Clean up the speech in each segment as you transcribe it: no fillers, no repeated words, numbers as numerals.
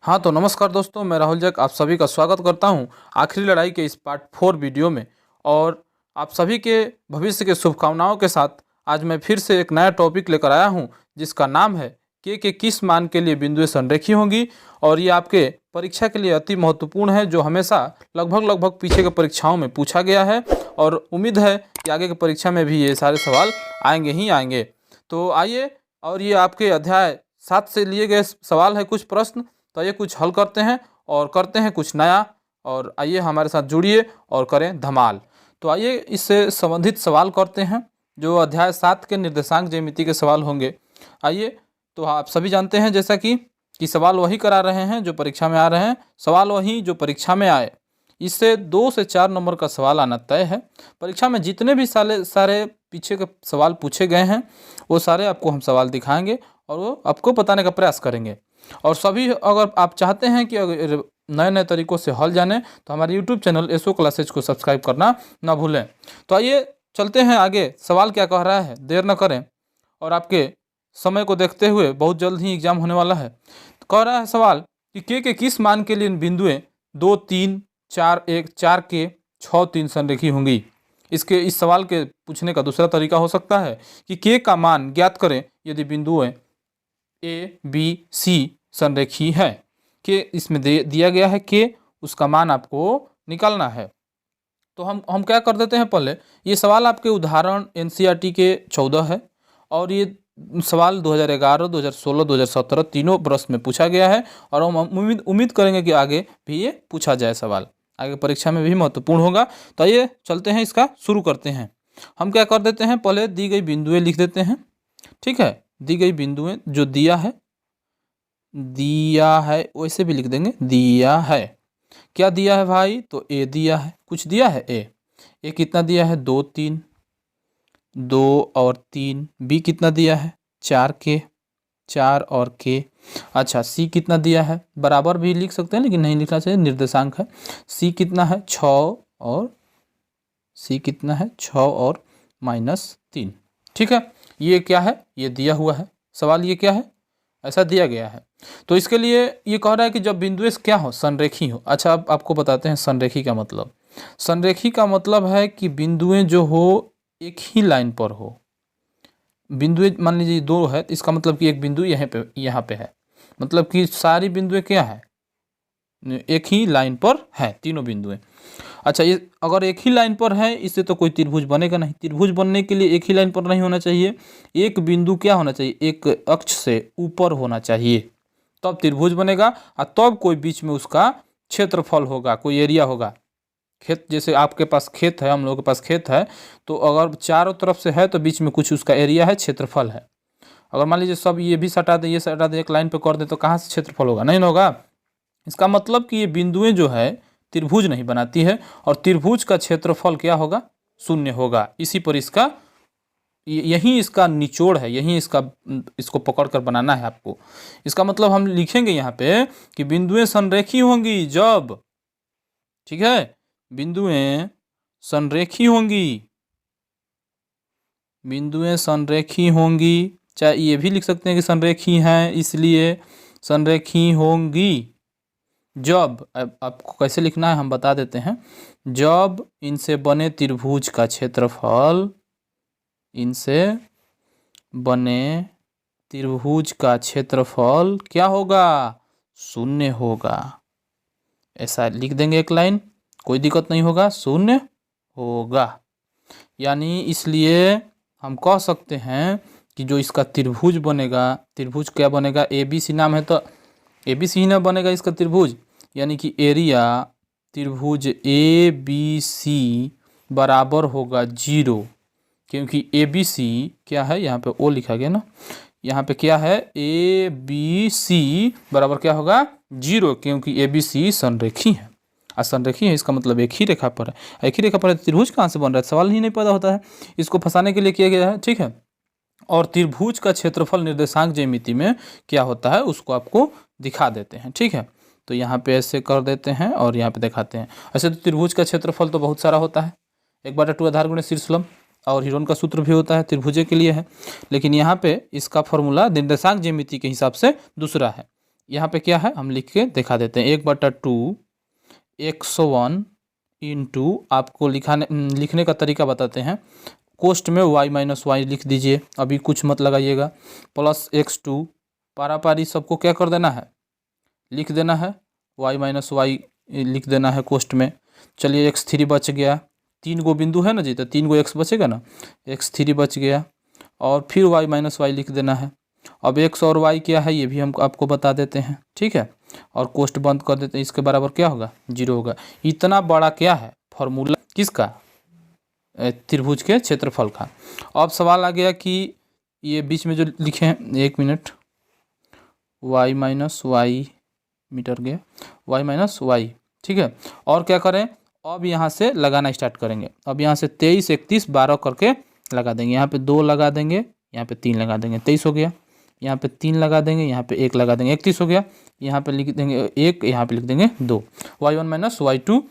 हाँ तो नमस्कार दोस्तों, मैं राहुल जैक आप सभी का स्वागत करता हूँ आखिरी लड़ाई के इस पार्ट 4 वीडियो में। और आप सभी के भविष्य के शुभकामनाओं के साथ आज मैं फिर से एक नया टॉपिक लेकर आया हूँ जिसका नाम है के किस मान के लिए बिंदुएं संरेखी होंगी। और ये आपके परीक्षा के लिए अति महत्वपूर्ण है, जो हमेशा लगभग पीछे के परीक्षाओं में पूछा गया है और उम्मीद है कि आगे की परीक्षा में भी ये सारे सवाल आएंगे ही आएंगे। तो आइए, और ये आपके अध्याय 7 से लिए गए सवाल है, कुछ प्रश्न। तो ये कुछ हल करते हैं और करते हैं कुछ नया। और आइए हमारे साथ जुड़िए और करें धमाल। तो आइए इससे संबंधित सवाल करते हैं जो अध्याय 7 के निर्देशांक ज्यामिति के सवाल होंगे। आइए, तो आप सभी जानते हैं जैसा कि सवाल वही करा रहे हैं जो परीक्षा में आ रहे हैं, सवाल वही जो परीक्षा में आए। इससे 2 से 4 नंबर का सवाल आना तय है। परीक्षा में जितने भी सारे पीछे के सवाल पूछे गए हैं वो सारे आपको हम सवाल दिखाएंगे और वो आपको बताने का प्रयास करेंगे। और सभी, अगर आप चाहते हैं कि अगर नए नए तरीक़ों से हल जाने तो हमारे यूट्यूब चैनल एसओ क्लासेज को सब्सक्राइब करना ना भूलें। तो आइए चलते हैं आगे, सवाल क्या कह रहा है, देर न करें और आपके समय को देखते हुए बहुत जल्द ही एग्जाम होने वाला है। तो कह रहा है सवाल कि के किस मान के लिए बिंदुएं 2 3 4 1 4 के 6 3 संरेखी होंगी। इस सवाल के पूछने का दूसरा तरीका हो सकता है कि के का मान ज्ञात करें यदि बिंदुएं ए बी सी संरेखी है। के इसमें दिया गया है, के उसका मान आपको निकालना है। तो हम क्या कर देते हैं, पहले ये सवाल आपके उदाहरण एनसीईआरटी के 14 है और ये सवाल 2011, 2016, 2017 तीनों वर्ष में पूछा गया है। और हम उम्मीद करेंगे कि आगे भी ये पूछा जाए, सवाल आगे परीक्षा में भी महत्वपूर्ण होगा। तो आइए चलते हैं, इसका शुरू करते हैं। हम क्या कर देते हैं, पहले दी गई बिंदुएं लिख देते हैं। ठीक है, दी गई बिंदुएं जो दिया है वैसे भी लिख देंगे, दिया है। क्या दिया है भाई, तो ए दिया है, कुछ दिया है ए कितना दिया है 2 3, 2 और 3। बी कितना दिया है 4 के, 4 और के। अच्छा, सी कितना दिया है, बराबर भी लिख सकते हैं लेकिन नहीं लिखना चाहिए, निर्देशांक है। सी कितना है 6 और सी कितना है 6 और -3। ठीक है, ये क्या है, ये दिया हुआ है सवाल, ये क्या है, ऐसा दिया गया है। तो इसके लिए ये कह रहा है कि जब बिंदुएं क्या हो, संरेखी हो। अच्छा, अब आपको बताते हैं संरेखी का मतलब। संरेखी का मतलब है कि बिंदुएं जो हो एक ही लाइन पर हो। बिंदुएं मान लीजिए 2 है तो इसका मतलब कि एक बिंदु यहाँ पे है, मतलब कि सारी बिंदुएं क्या है, एक ही लाइन पर है, तीनों बिंदुएं। अच्छा, ये अगर एक ही लाइन पर है इससे तो कोई त्रिभुज बनेगा नहीं। त्रिभुज बनने के लिए एक ही लाइन पर नहीं होना चाहिए, एक बिंदु क्या होना चाहिए, एक अक्ष से ऊपर होना चाहिए, तब त्रिभुज बनेगा। और तब कोई बीच में उसका क्षेत्रफल होगा, कोई एरिया होगा। खेत, जैसे आपके पास खेत है, हम लोगों के पास खेत है, तो अगर चारों तरफ से है तो बीच में कुछ उसका एरिया है, क्षेत्रफल है। अगर मान लीजिए सब ये भी सटा दे, ये सटा दे, एक लाइन पर कर दे, तो कहाँ से क्षेत्रफल होगा, नहीं होगा। इसका मतलब कि ये बिंदुएं जो है त्रिभुज नहीं बनाती है और त्रिभुज का क्षेत्रफल क्या होगा, 0 होगा। इसी पर इसका यही इसका निचोड़ है, यही इसको पकड़ कर बनाना है आपको। इसका मतलब हम लिखेंगे यहाँ पे कि बिंदुएं संरेखी होंगी जब, ठीक है, बिंदुएं संरेखी होंगी, बिंदुएं संरेखी होंगी। चाहे ये भी लिख सकते हैं कि संरेखी हैं, इसलिए संरेखी होंगी जब, अब आपको कैसे लिखना है हम बता देते हैं। जब इनसे बने त्रिभुज का क्षेत्रफल, इनसे बने त्रिभुज का क्षेत्रफल क्या होगा, 0 होगा। ऐसा लिख देंगे एक लाइन, कोई दिक्कत नहीं होगा, 0 होगा। यानी इसलिए हम कह सकते हैं कि जो इसका त्रिभुज बनेगा, त्रिभुज क्या बनेगा, ABC नाम है तो ABC ही ना बनेगा इसका त्रिभुज, यानी कि एरिया त्रिभुज ABC बराबर होगा 0, क्योंकि ABC क्या है, यहाँ पे O लिखा गया ना, यहाँ पे क्या है, ABC बराबर क्या होगा 0, क्योंकि ABC संरेखी है। असंरेखी है इसका मतलब एक ही रेखा पर है, एक ही रेखा पर है, त्रिभुज कहाँ से बन रहा है, सवाल ही नहीं पैदा होता है। इसको फंसाने के लिए किया गया है, ठीक है। और त्रिभुज का क्षेत्रफल निर्देशांक ज्यामिति में क्या होता है उसको आपको दिखा देते हैं, ठीक है। तो यहाँ पे ऐसे कर देते हैं और यहाँ पे दिखाते हैं। ऐसे तो त्रिभुज का क्षेत्रफल तो बहुत सारा होता है, 1/2 आधार गुणे शीर्षलंब, और हिरोन का सूत्र भी होता है, त्रिभुजे के लिए है। लेकिन यहाँ पे इसका फॉर्मूला निर्देशांक ज्यामिति के हिसाब से दूसरा है। यहाँ पे क्या है हम लिख के दिखा देते हैं। 1/2 x1 इंटू, आपको लिखने का तरीका बताते हैं। कोष्ट में y माइनस वाई लिख दीजिए, अभी कुछ मत लगाइएगा, प्लस x2, पारापारी सबको क्या कर देना है, लिख देना है, y माइनस वाई लिख देना है कोष्ट में। चलिए x3 बच गया, 3 गो बिंदु है ना जी, तो 3 गो x बचेगा ना, x3 बच गया, और फिर y माइनस वाई लिख देना है। अब x और y क्या है ये भी हम आपको बता देते हैं, ठीक है, और कोष्ट बंद कर देते हैं। इसके बराबर क्या होगा, 0 होगा। इतना बड़ा क्या है फॉर्मूला किसका, त्रिभुज के क्षेत्रफल का। अब सवाल आ गया कि ये बीच में जो लिखे हैं, 1 minute, y minus y, metre गया, y माइनस वाई, ठीक है। और क्या करें, अब यहाँ से लगाना स्टार्ट करेंगे। अब यहाँ से 23, 31, 12 करके लगा देंगे। यहाँ पे 2 लगा देंगे, यहाँ पे 3 लगा देंगे, 23 हो गया। यहाँ पे 3 लगा देंगे, यहाँ पे 1 लगा देंगे, 31 हो गया। यहाँ पे लिख देंगे 1, यहाँ पे लिख देंगे 2, y1 माइनस y2।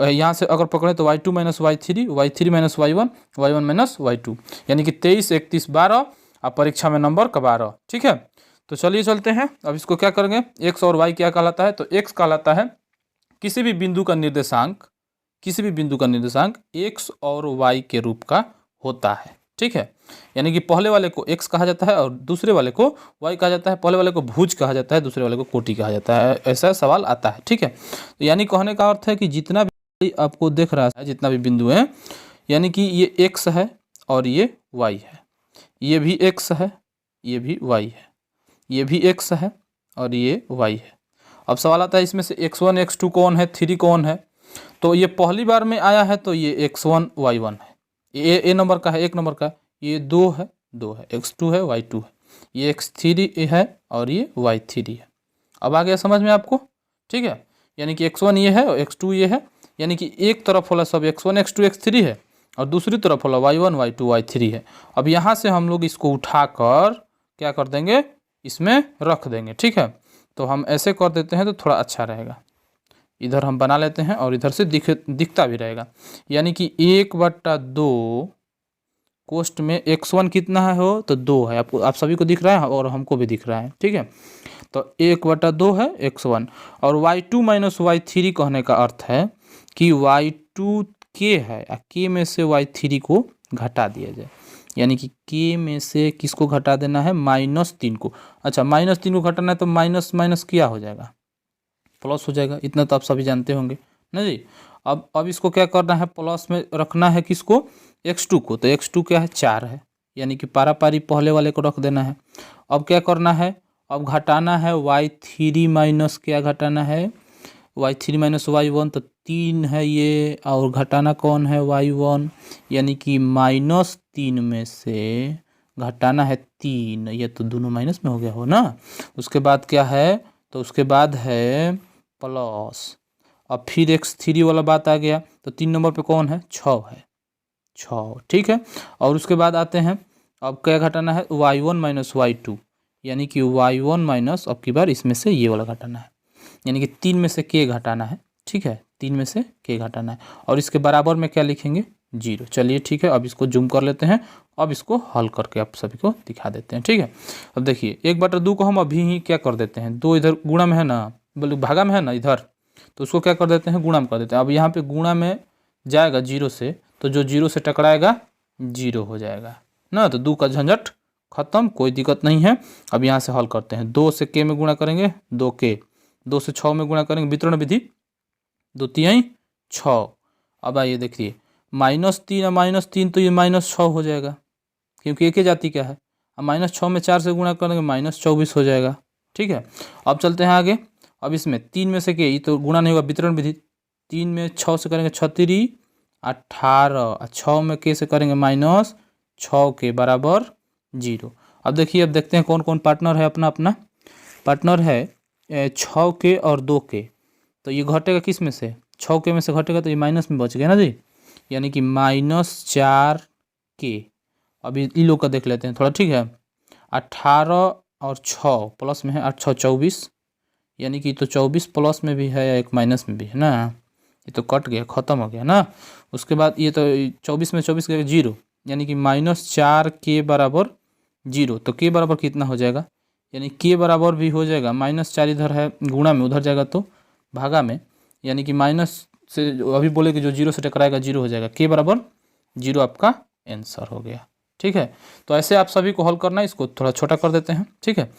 यहाँ से अगर पकड़े तो y2 minus y3, y3 minus y1, y1 minus y2, यानी कि 23, 31, 12 और परीक्षा में नंबर का 12, ठीक है। तो चलिए चलते हैं, अब इसको क्या करेंगे, x और y क्या कहलाता है, तो x कहलाता है किसी भी बिंदु का निर्देशांक, किसी भी बिंदु का निर्देशांक x और y के रूप का होता है, ठीक है। यानी कि पहले वाले को x कहा जाता है और दूसरे वाले को y कहा जाता है, पहले वाले को भुज कहा जाता है, दूसरे वाले को कोटि कहा जाता है, ऐसा सवाल आता है, ठीक है। तो यानी कहने का अर्थ है कि जितना भी आपको दिख रहा है, जितना भी बिंदु है, यानी कि ये x है और ये y है, ये भी x है, ये भी y है, ये भी x है और ये y है। अब सवाल आता है इसमें से x1 x2 कौन है, 3 कौन है, तो ये पहली बार में आया है तो ये x1 y1 है, ये ए नंबर का है, 1 नंबर का, ये 2 है, 2 है, x2 है, y2 है, ये x3 है और ये y3 है। अब आ गया समझ में आपको, ठीक है। यानी कि x1 ये है और x2 ये है, यानी कि एक तरफ वाला सब x1 x2 x3 है और दूसरी तरफ वाला y1 y2 y3 है। अब यहाँ से हम लोग इसको उठाकर क्या कर देंगे, इसमें रख देंगे, ठीक है। तो हम ऐसे कर देते हैं तो थोड़ा अच्छा रहेगा, इधर हम बना लेते हैं और इधर से दिखता भी रहेगा। यानी कि 1/2 कोष्ट में x1 कितना है हो, तो 2 है, आपको, आप सभी को दिख रहा है और हमको भी दिख रहा है, ठीक है। तो 1/2 है x1, और y2 माइनस y3 कहने का अर्थ है कि y2 k है, k में से y3 को घटा दिया जाए, यानी कि k में से किसको घटा देना है, -3 को। अच्छा, -3 को घटाना है तो माइनस माइनस क्या हो जाएगा, प्लस हो जाएगा, इतना तो आप सभी जानते होंगे ना जी। अब इसको क्या करना है, प्लस में रखना है किसको, x2 को, तो x2 क्या है, 4 है, यानी कि पारापारी पहले वाले को रख देना है। अब क्या करना है, अब घटाना है y3 माइनस, क्या घटाना है, y3 माइनस y1, तो 3 है ये, और घटाना कौन है, y1, यानी कि -3 में से घटाना है 3, ये तो दोनों माइनस में हो गया हो ना। उसके बाद क्या है, तो उसके बाद है प्लस, अब फिर x3 वाला बात आ गया, तो 3 नंबर पे कौन है, 6 है, 6, ठीक है। और उसके बाद आते हैं, अब क्या घटाना है, y1 माइनस y2, यानी कि y1 माइनस, अब की बार इसमें से ये वाला घटाना है, यानी कि 3 में से k घटाना है, ठीक है, 3 में से k घटाना है, और इसके बराबर में क्या लिखेंगे, 0। चलिए ठीक है, अब इसको जूम कर लेते हैं, अब इसको हल करके आप सभी को दिखा देते हैं, ठीक है। अब देखिए 1/2 को हम अभी ही क्या कर देते हैं, 2 इधर गुणा में है ना, बोले भागा में है ना इधर, तो उसको क्या कर देते हैं, गुणा में कर देते हैं। अब यहाँ पे गुणा में जाएगा 0 से, तो जो 0 से टकराएगा 0 हो जाएगा ना, तो 2 का झंझट खत्म, कोई दिक्कत नहीं है। अब यहाँ से हल करते हैं, 2 से k में गुणा करेंगे, 2k, 2 से 6 में गुणा करेंगे, वितरण विधि, 2 तिहाई 6। अब आइए देखिए, -3 और -3, तो ये -6 हो जाएगा, क्योंकि एक ही जाति क्या है। अब -6 में 4 से गुणा करेंगे, -24 हो जाएगा, ठीक है। अब चलते हैं आगे, अब इसमें 3 में से ये तो गुणा नहीं होगा, वितरण विधि, 3 में 6 से करेंगे 6×3 18, 6 में k से करेंगे -6 के बराबर 0। अब देखिए, अब देखते हैं कौन कौन पार्टनर है, अपना अपना पार्टनर है 6k और 2k, तो ये घटेगा किस में से, 6k में से घटेगा तो ये माइनस में बच गया ना जी, यानी कि -4k। अभी इन लोग का देख लेते हैं थोड़ा, ठीक है। 18 और 6 प्लस में है, 8 6 24, यानी कि तो 24 प्लस में भी है, एक माइनस में भी है ना, ये तो कट गया, ख़त्म हो गया ना। उसके बाद ये तो 24 में 24 का 0, यानी कि -4 के बराबर 0, तो के बराबर कितना हो जाएगा, यानी के बराबर भी हो जाएगा -4 इधर है गुणा में, उधर जाएगा तो भागा में, यानी कि माइनस से अभी बोले कि जो 0 से टकराएगा 0 हो जाएगा, के बराबर 0 आपका आंसर हो गया। ठीक है, तो ऐसे आप सभी को हल करना है। इसको थोड़ा छोटा कर देते हैं। ठीक है,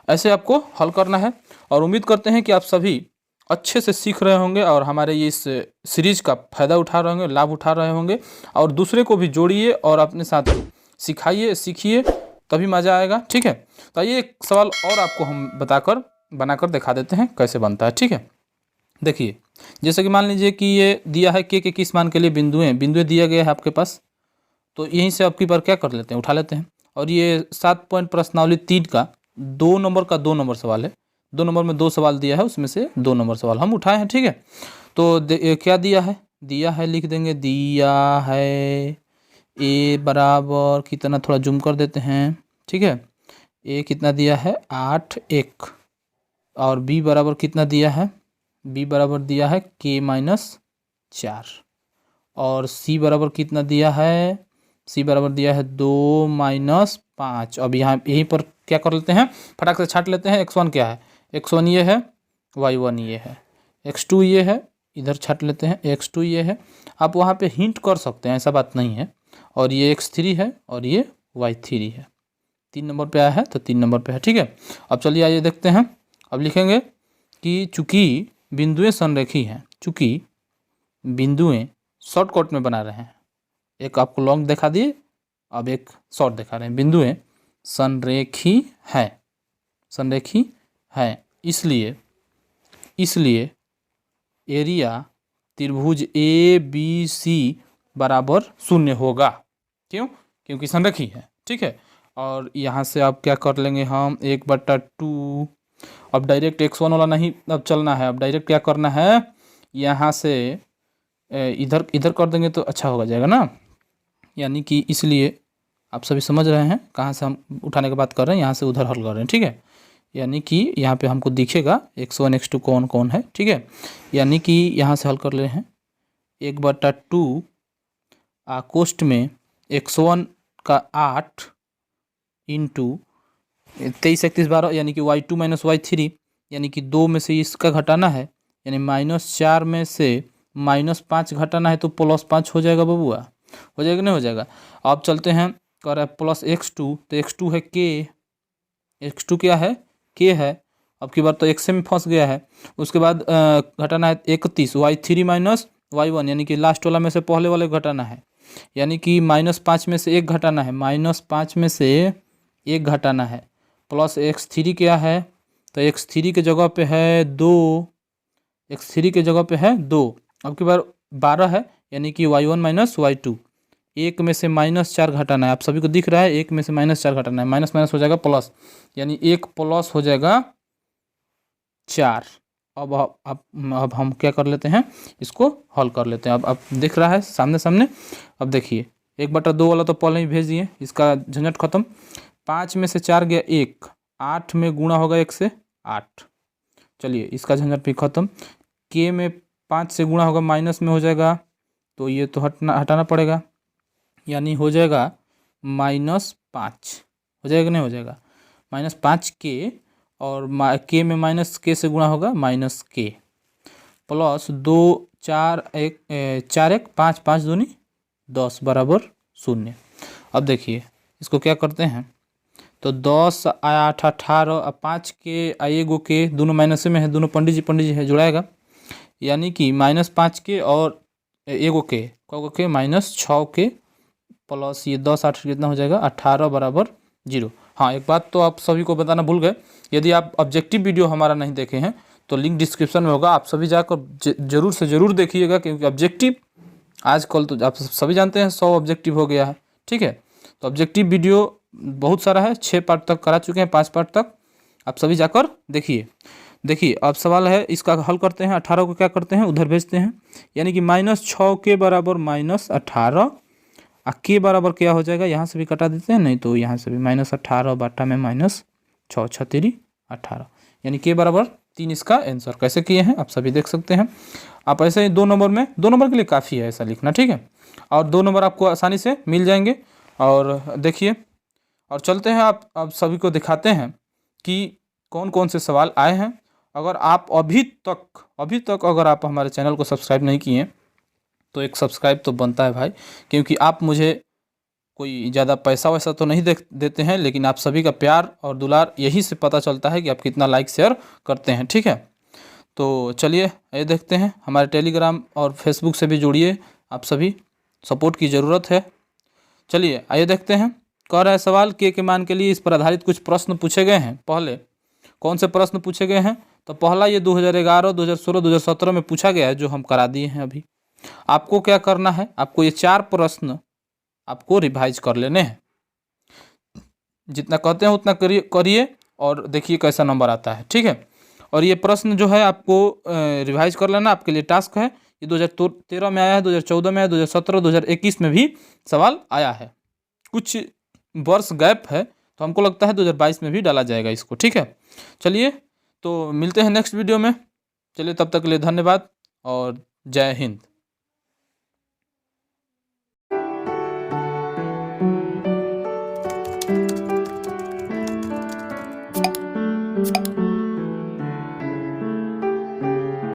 ऐसे आपको हल करना है और उम्मीद करते हैं कि आप सभी अच्छे से सीख रहे होंगे और हमारे ये इस सीरीज का फ़ायदा उठा रहे होंगे, लाभ उठा रहे होंगे, और दूसरे को भी जोड़िए और अपने साथ सिखाइए, सीखिए, तभी मज़ा आएगा। ठीक है, तो आइए एक सवाल और आपको हम बनाकर दिखा देते हैं कैसे बनता है। ठीक है, देखिए, जैसे कि मान लीजिए कि ये दिया है के किस मान के लिए बिंदुएं दिया गया है आपके पास, तो यहीं से आपकी बार क्या कर लेते हैं, उठा लेते हैं। और ये 7 पॉइंट प्रश्नावली 3 का 2 नंबर का 2 नंबर सवाल है। 2 नंबर में 2 सवाल दिया है, उसमें से 2 नंबर सवाल हम उठाए हैं। ठीक है, तो क्या दिया है लिख देंगे, दिया है ए बराबर कितना, थोड़ा जूम कर देते हैं। ठीक है, ए कितना दिया है 8 1, और बी बराबर कितना दिया है, बी बराबर दिया है k-4, और सी बराबर कितना दिया है, सी बराबर दिया है 2-5। अब यहाँ यहीं पर क्या कर लेते हैं, फटाक से छाट लेते हैं। x1 क्या है, x1 ये है, y1 ये है, x2 ये है, इधर छाट लेते हैं, x2 ये है। आप वहाँ पे हिंट कर सकते हैं, ऐसा बात नहीं है। और ये x3 है और ये y3 है। 3 नंबर पे आया है तो 3 नंबर पे है। ठीक है, अब चलिए आइए देखते हैं। अब लिखेंगे कि चूँकि बिंदुएं संरेखी हैं, चूँकि बिंदुएं शॉर्टकट में बना रहे हैं, एक आपको लॉन्ग दिखा दिए, अब एक शॉर्ट दिखा रहे हैं। बिंदुएं संरेखी है, इसलिए एरिया त्रिभुज ABC बराबर 0 होगा। क्यों? क्योंकि संरेखी है। ठीक है, और यहाँ से आप क्या कर लेंगे, हम 1/2। अब डायरेक्ट x1 वाला नहीं अब चलना है, अब डायरेक्ट क्या करना है, यहाँ से इधर कर देंगे तो अच्छा होगा जाएगा ना। यानी कि इसलिए आप सभी समझ रहे हैं कहाँ से हम उठाने की बात कर रहे हैं, यहाँ से उधर हल कर रहे हैं। ठीक है, यानी कि यहाँ पे हमको दिखेगा x1 x2 कौन कौन है। ठीक है, यानी कि यहाँ से हल कर ले रहे हैं 1/2 कोष्ठ में x1 का 8 इंटू 23 31 12, यानी कि y2 - y3, यानी कि 2 में से इसका घटाना है, यानी -4 में से -5 घटाना है, तो +5 हो जाएगा बबुआ, हो जाएगा नहीं हो जाएगा। अब चलते हैं, कह रहा है +x2, तो x2 है k, x2 क्या है, k है। अब की बार तो x में फंस गया है। उसके बाद घटाना है 31, y3 - y1, यानी कि लास्ट वाला में से पहले वाले घटाना है, यानी कि -5 में से 1 घटाना है, -5 में से 1 घटाना है, प्लस x3 क्या है, तो x3 के जगह पे है 2, x3 के जगह पे है 2। अब की बार 12 है, यानी कि y1 - y2, 1 में से -4 घटाना है। आप सभी को दिख रहा है 1 में से -4 घटाना है, माइनस माइनस हो जाएगा प्लस, यानी 1 प्लस हो जाएगा 4। अब हम क्या कर लेते हैं, इसको हल कर लेते हैं। अब दिख रहा है सामने। अब देखिए 1/2 वाला तो पहले ही भेज दिए, इसका झंझट खत्म। 5 में से 4 गया 1, 8 में गुणा होगा 1 से 8, चलिए इसका झंझट भी खत्म। के में 5 से गुणा होगा, माइनस में हो जाएगा, तो ये तो हटाना पड़ेगा, यानी हो जाएगा -5, हो जाएगा नहीं हो जाएगा, -5 के, और के में -k से गुणा होगा -k, प्लस 2 4 1 4 1 5 5 दूनी 10 बराबर 0। अब देखिए इसको क्या करते हैं, तो 10 8 18 और 5 के आएगो के, दोनों माइनस में है, दोनों पंडित जी है, जुड़ाएगा, यानी कि -5 के और एगो के -6 के, प्लस ये 10 8 कितना हो जाएगा 18 बराबर 0। हाँ, एक बात तो आप सभी को बताना भूल गए, यदि आप ऑब्जेक्टिव वीडियो हमारा नहीं देखे हैं तो लिंक डिस्क्रिप्शन में होगा, आप सभी जाकर जरूर से ज़रूर देखिएगा, क्योंकि ऑब्जेक्टिव आजकल तो आप सभी जानते हैं 100 ऑब्जेक्टिव हो गया है। ठीक है, तो ऑब्जेक्टिव वीडियो बहुत सारा है, 6 पार्ट तक करा चुके हैं, 5 पार्ट तक, आप सभी जाकर देखिए। अब सवाल है, इसका हल करते हैं। 18 को क्या करते हैं, उधर भेजते हैं, यानी कि -6 के बराबर -18, के बराबर क्या हो जाएगा, यहाँ से भी कटा देते हैं, नहीं तो यहाँ से भी -18 बाटा में -6 6 18, यानी के बराबर 3 इसका आंसर। कैसे किए हैं आप सभी देख सकते हैं। आप ऐसे ही 2 नंबर के लिए काफ़ी है ऐसा लिखना। ठीक है, और 2 नंबर आपको आसानी से मिल जाएंगे। और देखिए, और चलते हैं, आप सभी को दिखाते हैं कि कौन कौन से सवाल आए हैं। अगर आप अभी तक अगर आप हमारे चैनल को सब्सक्राइब नहीं किए तो एक सब्सक्राइब तो बनता है भाई, क्योंकि आप मुझे कोई ज़्यादा पैसा वैसा तो नहीं देते हैं, लेकिन आप सभी का प्यार और दुलार यही से पता चलता है कि आप कितना लाइक शेयर करते हैं। ठीक है, तो चलिए ये देखते हैं। हमारे टेलीग्राम और फेसबुक से भी जुड़िए, आप सभी सपोर्ट की ज़रूरत है। चलिए आइए देखते हैं। कह रहा है सवाल के मान के लिए इस पर आधारित कुछ प्रश्न पूछे गए हैं। पहले कौन से प्रश्न पूछे गए हैं? तो पहला ये 2011, 2016, 2017 में पूछा गया है, जो हम करा दिए हैं अभी। आपको क्या करना है, आपको ये 4 प्रश्न आपको रिवाइज कर लेने हैं। जितना कहते हैं उतना करिए और देखिए कैसा नंबर आता है। ठीक है, और ये प्रश्न जो है आपको रिवाइज कर लेना, आपके लिए टास्क है। ये 2013 में आया है, 2014 में आया, 2017, 2021 में भी सवाल आया है। कुछ वर्ष गैप है, तो हमको लगता है 2022 में भी डाला जाएगा इसको। ठीक है, चलिए तो मिलते हैं नेक्स्ट वीडियो में। चलिए तब तक के लिए धन्यवाद और जय हिंद।